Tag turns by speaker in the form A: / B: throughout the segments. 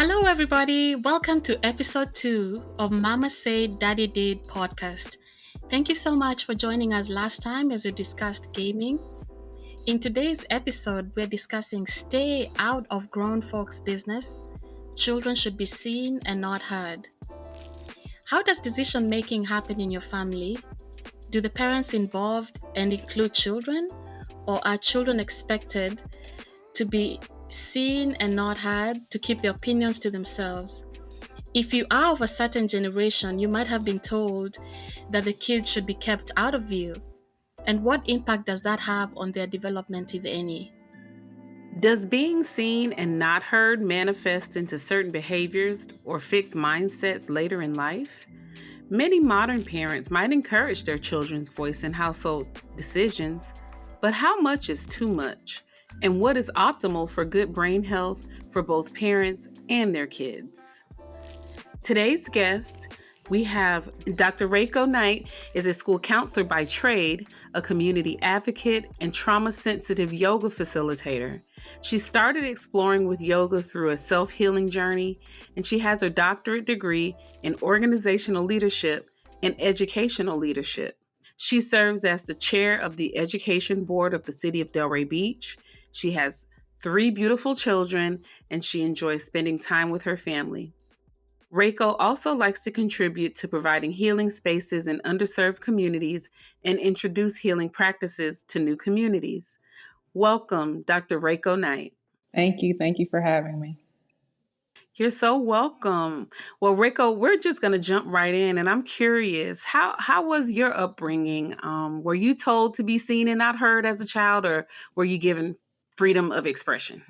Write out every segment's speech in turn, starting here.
A: Hello, everybody. Welcome to episode 2 of Mama Said Daddy Did podcast. Thank you so much for joining us last time as we discussed gaming. In today's episode, we're discussing stay out of grown folks' business. Children should be seen and not heard. How does decision making happen in your family? Do the parents involved and include children, or are children expected to be seen and not heard to keep their opinions to themselves? If you are of a certain generation, you might have been told that the kids should be kept out of view. And what impact does that have on their development, if any?
B: Does being seen and not heard manifest into certain behaviors or fixed mindsets later in life? Many modern parents might encourage their children's voice in household decisions, but how much is too much? And what is optimal for good brain health for both parents and their kids? Today's guest, we have Dr. Raiko Knight is a school counselor by trade, a community advocate, and trauma-sensitive yoga facilitator. She started exploring with yoga through a self-healing journey, and she has her doctorate degree in organizational leadership and educational leadership. She serves as the chair of the education board of the city of Delray Beach. She has 3 beautiful children, and she enjoys spending time with her family. Raiko also likes to contribute to providing healing spaces in underserved communities and introduce healing practices to new communities. Welcome, Dr. Raiko Knight.
C: Thank you. Thank you for having me.
B: You're so welcome. Well, Raiko, we're just going to jump right in, and I'm curious, how was your upbringing? Were you told to be seen and not heard as a child, or were you given freedom of expression?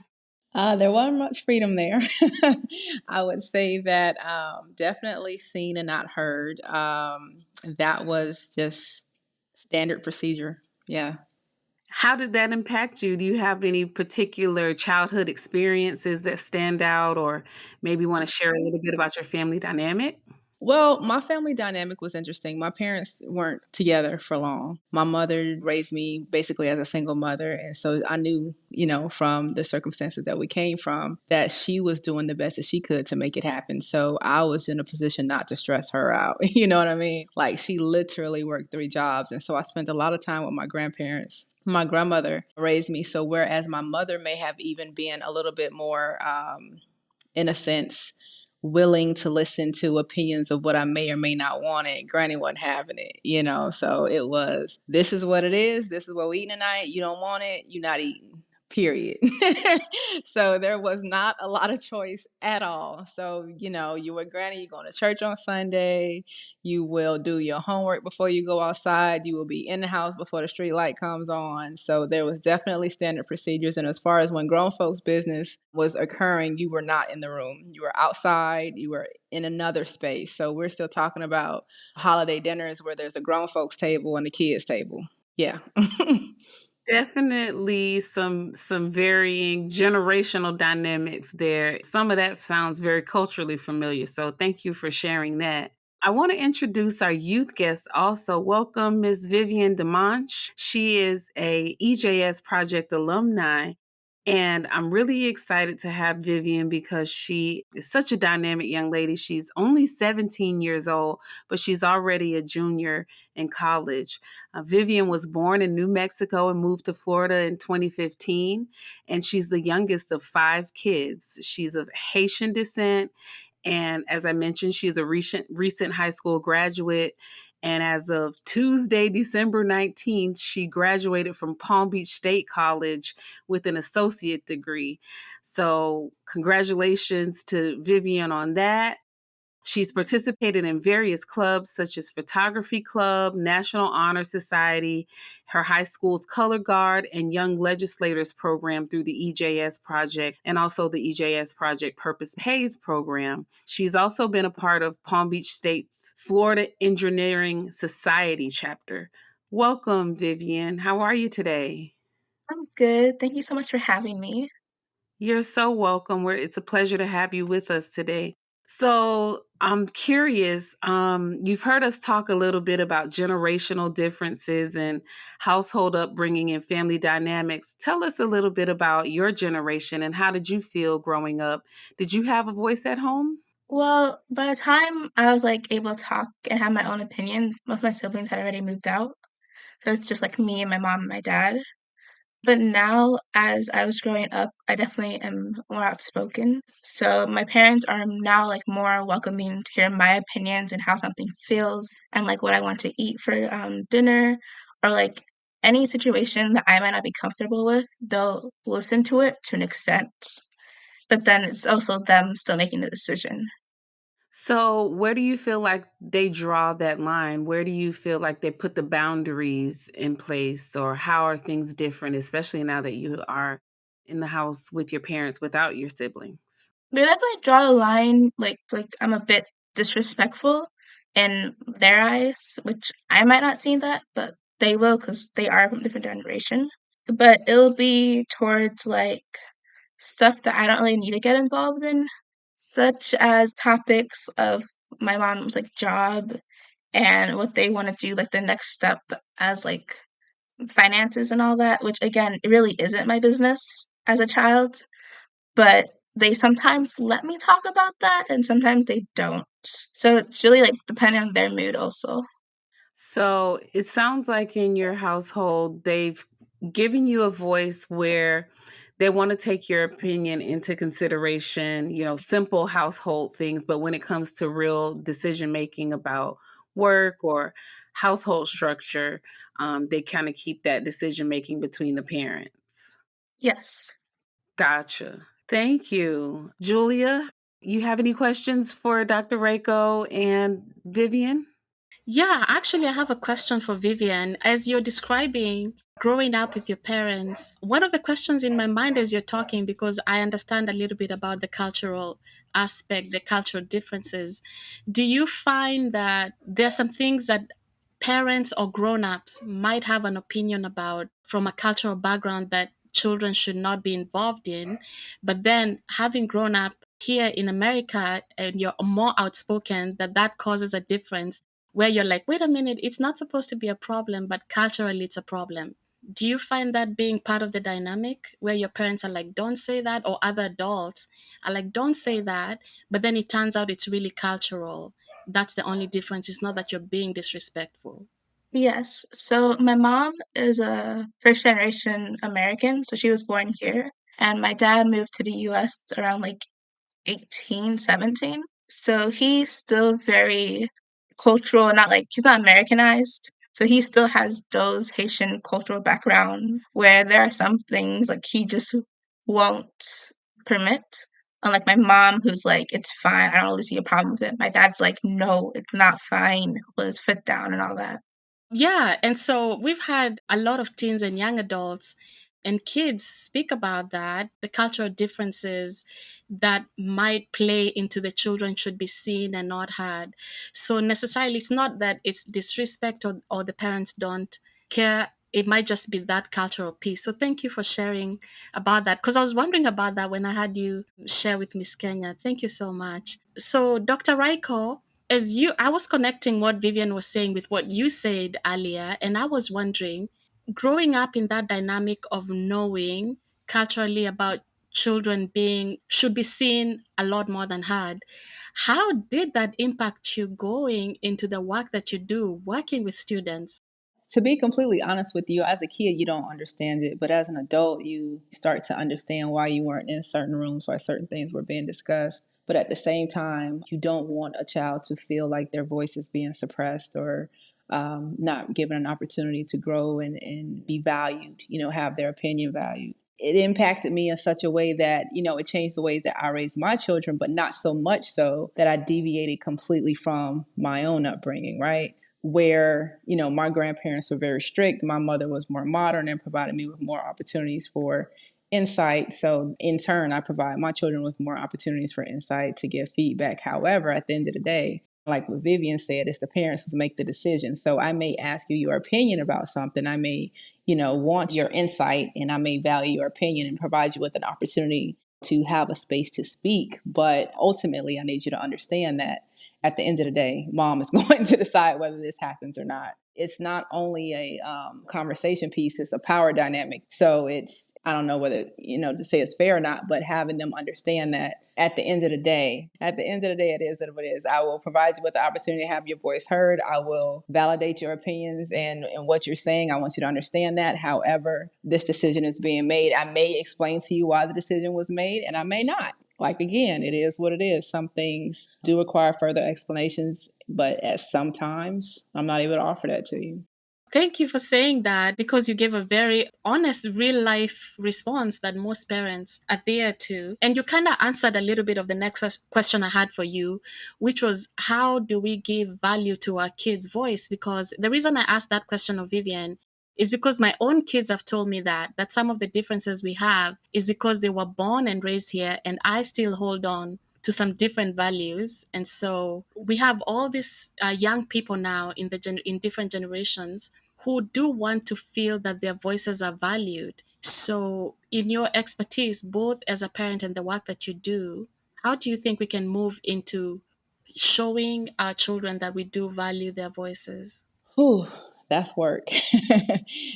C: There wasn't much freedom there. I would say that definitely seen and not heard. That was just standard procedure. Yeah.
B: How did that impact you? Do you have any particular childhood experiences that stand out, or maybe want to share a little bit about your family dynamic?
C: Well, my family dynamic was interesting. My parents weren't together for long. My mother raised me basically as a single mother. And so I knew, from the circumstances that we came from, that she was doing the best that she could to make it happen. So I was in a position not to stress her out. You know what I mean? Like, she literally worked 3 jobs. And so I spent a lot of time with my grandparents. My grandmother raised me. So whereas my mother may have even been a little bit more, in a sense, willing to listen to opinions of what I may or may not want it, Granny wasn't having it. So it was, this is what it is. This is what we eating tonight. You don't want it. You're not eating. Period. So there was not a lot of choice at all. So, you with Granny, you're going to church on Sunday. You will do your homework before you go outside. You will be in the house before the street light comes on. So there was definitely standard procedures. And as far as when grown folks' business was occurring, you were not in the room. You were outside. You were in another space. So we're still talking about holiday dinners where there's a grown folks table and a kids table. Yeah.
B: Definitely some varying generational dynamics there. Some of that sounds very culturally familiar. So thank you for sharing that. I want to introduce our youth guest also. Welcome, Ms. Viviane Dimanche. She is a EJS Project alumni. And I'm really excited to have Vivian because she is such a dynamic young lady. She's only 17 years old, but she's already a junior in college. Vivian was born in New Mexico and moved to Florida in 2015. And she's the youngest of 5 kids. She's of Haitian descent. And as I mentioned, she's a recent high school graduate. And as of Tuesday, December 19th, she graduated from Palm Beach State College with an associate degree. So congratulations to Vivian on that. She's participated in various clubs such as Photography Club, National Honor Society, her high school's Color Guard, and Young Legislators program through the EJS Project, and also the EJS Project Purpose Pays program. She's also been a part of Palm Beach State's Florida Engineering Society chapter. Welcome, Vivian. How are you today?
D: I'm good. Thank you so much for having me.
B: You're so welcome. It's a pleasure to have you with us today. So I'm curious. You've heard us talk a little bit about generational differences and household upbringing and family dynamics. Tell us a little bit about your generation and how did you feel growing up? Did you have a voice at home?
D: Well, by the time I was, like, able to talk and have my own opinion, most of my siblings had already moved out, so it's just, like, me and my mom and my dad. But now, as I was growing up, I definitely am more outspoken. So my parents are now, like, more welcoming to hear my opinions and how something feels and, like, what I want to eat for, dinner or, like, any situation that I might not be comfortable with, they'll listen to it to an extent, but then it's also them still making the decision.
B: So, where do you feel like they draw that line? Where do you feel like they put the boundaries in place, or how are things different, especially now that you are in the house with your parents without your siblings?
D: They definitely draw a line, like, I'm a bit disrespectful in their eyes, which I might not see that, but they will because they are from a different generation. But it'll be towards, like, stuff that I don't really need to get involved in, such as topics of my mom's, like, job and what they wanna do, like, the next step as, like, finances and all that, which, again, it really isn't my business as a child. But they sometimes let me talk about that, and sometimes they don't. So it's really, like, depending on their mood also.
B: So it sounds like in your household, they've given you a voice where they want to take your opinion into consideration, simple household things. But when it comes to real decision making about work or household structure, they kind of keep that decision making between the parents.
D: Yes.
B: Gotcha. Thank you. Julia, you have any questions for Dr. Raiko and Vivian?
A: Yeah, actually, I have a question for Vivian. As you're describing growing up with your parents, one of the questions in my mind as you're talking, because I understand a little bit about the cultural aspect, the cultural differences, do you find that there are some things that parents or grown-ups might have an opinion about from a cultural background that children should not be involved in, but then having grown up here in America and you're more outspoken, that causes a difference where you're like, wait a minute, it's not supposed to be a problem, but culturally it's a problem. Do you find that being part of the dynamic where your parents are like, don't say that, or other adults are like, don't say that, but then it turns out it's really cultural? That's the only difference. It's not that you're being disrespectful.
D: Yes. So my mom is a first generation American, so she was born here, and my dad moved to the US around, like, 18, 17. So he's still very cultural, not like he's not Americanized. So he still has those Haitian cultural background where there are some things like he just won't permit. Unlike my mom, who's like, it's fine. I don't really see a problem with it. My dad's like, no, it's not fine. Put his foot down and all that.
A: Yeah, and so we've had a lot of teens and young adults and kids speak about that, the cultural differences that might play into the children should be seen and not heard. So necessarily it's not that it's disrespect or the parents don't care. It might just be that cultural piece. So thank you for sharing about that. Because I was wondering about that when I had you share with Miss Kenya. Thank you so much. So Dr. Raiko, as you I was connecting what Vivian was saying with what you said earlier, and I was wondering, growing up in that dynamic of knowing culturally about children being should be seen a lot more than heard, how did that impact you going into the work that you do working with students?
C: To be completely honest with you, as a kid, you don't understand it. But as an adult, you start to understand why you weren't in certain rooms, why certain things were being discussed. But at the same time, you don't want a child to feel like their voice is being suppressed or not given an opportunity to grow and be valued, have their opinion valued. It impacted me in such a way that, it changed the ways that I raised my children, but not so much so that I deviated completely from my own upbringing, right? Where, my grandparents were very strict. My mother was more modern and provided me with more opportunities for insight. So in turn, I provide my children with more opportunities for insight to give feedback. However, at the end of the day, like what Vivian said, it's the parents who make the decision. So I may ask you your opinion about something. I may, want your insight and I may value your opinion and provide you with an opportunity to have a space to speak. But ultimately, I need you to understand that at the end of the day, mom is going to decide whether this happens or not. It's not only a conversation piece, it's a power dynamic. So it's, I don't know whether, to say it's fair or not, but having them understand that at the end of the day, it is what it is. I will provide you with the opportunity to have your voice heard. I will validate your opinions and what you're saying. I want you to understand that. However, this decision is being made. I may explain to you why the decision was made, and I may not. Like, again, it is what it is. Some things do require further explanations, but at some times, I'm not able to offer that to you.
A: Thank you for saying that, because you gave a very honest, real life response that most parents adhere to. And you kind of answered a little bit of the next question I had for you, which was, how do we give value to our kids' voice? Because the reason I asked that question of Vivian is because my own kids have told me that some of the differences we have is because they were born and raised here, and I still hold on to some different values. And so we have all these young people now in different generations who do want to feel that their voices are valued. So, in your expertise, both as a parent and the work that you do, how do you think we can move into showing our children that we do value their voices?
C: Whew, that's work.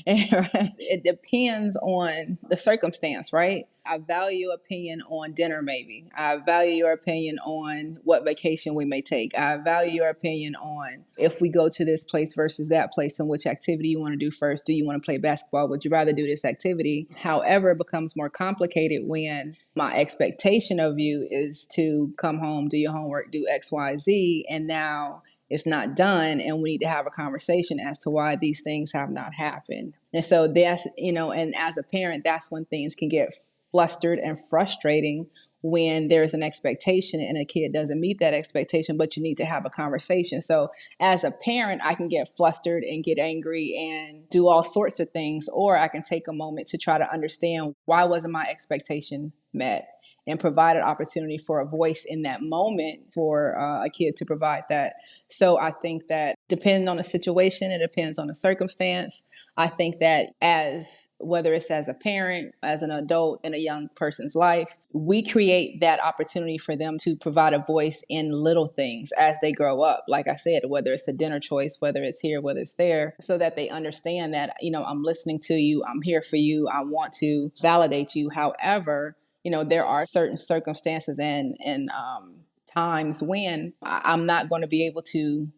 C: It depends on the circumstance, right? I value opinion on dinner, maybe. I value your opinion on what vacation we may take. I value your opinion on if we go to this place versus that place and which activity you want to do first. Do you want to play basketball? Would you rather do this activity? However, it becomes more complicated when my expectation of you is to come home, do your homework, do X, Y, Z, and now it's not done, and we need to have a conversation as to why these things have not happened. And so that's, and as a parent, that's when things can get flustered and frustrating, when there's an expectation and a kid doesn't meet that expectation, but you need to have a conversation. So as a parent, I can get flustered and get angry and do all sorts of things, or I can take a moment to try to understand, why wasn't my expectation met, and provide an opportunity for a voice in that moment for a kid to provide that. So I think that depending on the situation, it depends on the circumstance. I think that whether it's as a parent, as an adult in a young person's life, we create that opportunity for them to provide a voice in little things as they grow up. Like I said, whether it's a dinner choice, whether it's here, whether it's there, so that they understand that, I'm listening to you, I'm here for you, I want to validate you. However, there are certain circumstances and times when I'm not going to be able to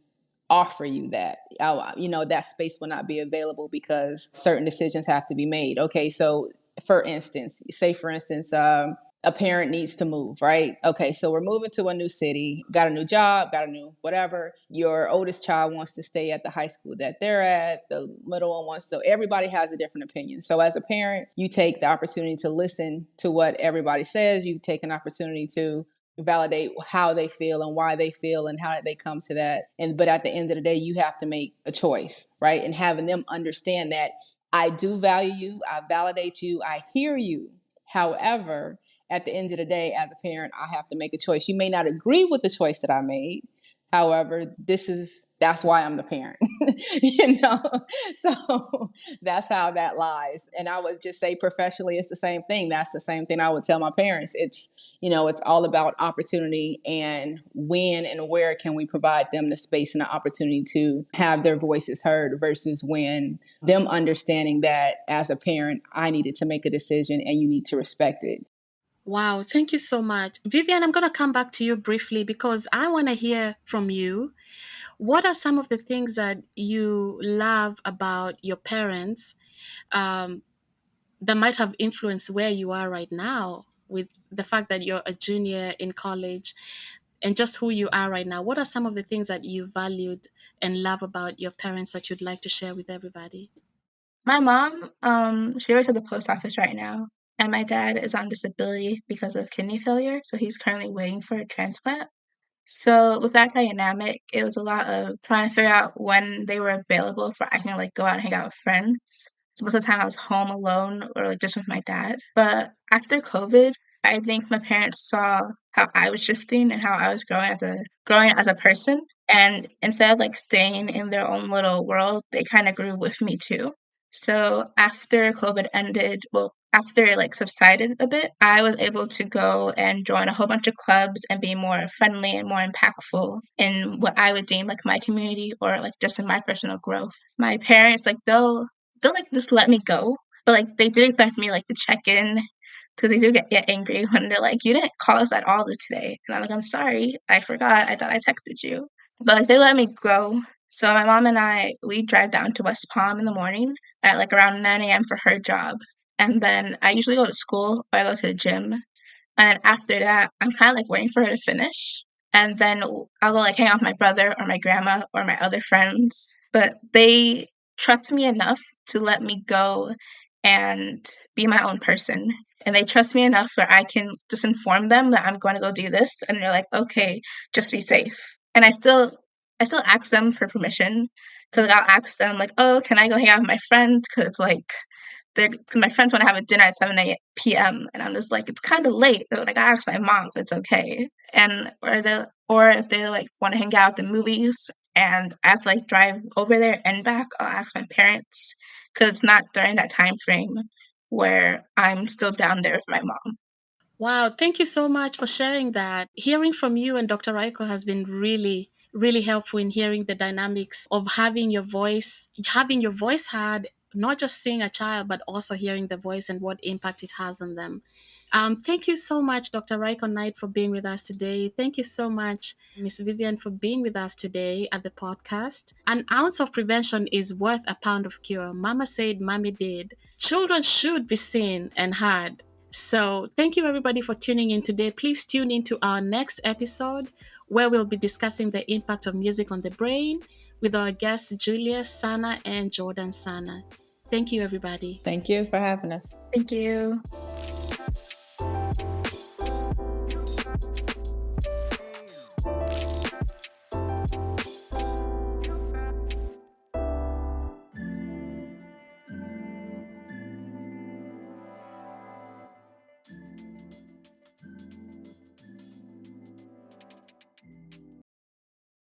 C: offer you that. That space will not be available because certain decisions have to be made. Okay, so for instance, a parent needs to move, right? Okay, so we're moving to a new city, got a new job, got a new whatever. Your oldest child wants to stay at the high school that they're at. The middle one wants, so everybody has a different opinion. So as a parent, you take the opportunity to listen to what everybody says. You take an opportunity to validate how they feel and why they feel and how they come to that. But at the end of the day, you have to make a choice, right? And having them understand that I do value you, I validate you, I hear you. However, at the end of the day, as a parent, I have to make a choice. You may not agree with the choice that I made. However, that's why I'm the parent, So that's how that lies. And I would just say professionally, it's the same thing. That's the same thing I would tell my parents. It's all about opportunity, and when and where can we provide them the space and the opportunity to have their voices heard, versus when them understanding that as a parent, I needed to make a decision and you need to respect it.
A: Wow, thank you so much. Vivian, I'm going to come back to you briefly because I want to hear from you. What are some of the things that you love about your parents um, that might have influenced where you are right now, with the fact that you're a junior in college and just who you are right now? What are some of the things that you valued and love about your parents that you'd like to share with everybody?
D: My mom, she works at the post office right now, and my dad is on disability because of kidney failure, so he's currently waiting for a transplant. So with that dynamic, it was a lot of trying to figure out when they were available for I can, like, go out and hang out with friends. So most of the time I was home alone or, like, just with my dad. But after COVID, I think my parents saw how I was shifting and how I was growing as a person, and instead of, like, staying in their own little world, they kinda grew with me too. So after COVID ended, well, after like subsided a bit, I was able to go and join a whole bunch of clubs and be more friendly and more impactful in what I would deem like my community or like just in my personal growth. My parents, like they'll like just let me go, but like they do expect me like to check in because they do get angry when they're like, you didn't call us at all today. And I'm like, I'm sorry, I forgot. I thought I texted you. But like they let me go. So my mom and I, we drive down to West Palm in the morning at like around 9 a.m. for her job. And then I usually go to school or I go to the gym. And then after that, I'm kind of like waiting for her to finish. And then I'll go like hang out with my brother or my grandma or my other friends. But they trust me enough to let me go and be my own person. And they trust me enough where I can just inform them that I'm going to go do this. And they're like, okay, just be safe. And I still ask them for permission because I'll ask them like, oh, can I go hang out with my friends? Because like cause my friends want to have a dinner at 7 p.m. and I'm just like, it's kind of late. So like I asked my mom if it's okay. And or if they like want to hang out at the movies and I have to like drive over there and back, I'll ask my parents because it's not during that time frame where I'm still down there with my mom.
A: Wow, thank you so much for sharing that. Hearing from you and Dr. Raiko has been really, really helpful in hearing the dynamics of having your voice heard, not just seeing a child, but also hearing the voice and what impact it has on them. Thank you so much, Dr. Raiko Knight, for being with us today. Thank you so much, Miss Vivian, for being with us today at the podcast. An ounce of prevention is worth a pound of cure. Mama said, Mommy did. Children should be seen and heard. So, thank you everybody for tuning in today. Please tune into our next episode where we'll be discussing the impact of music on the brain with our guests Julia, Sanna, and Jordan Sanna. Thank you, everybody.
C: Thank you for having us.
D: Thank you.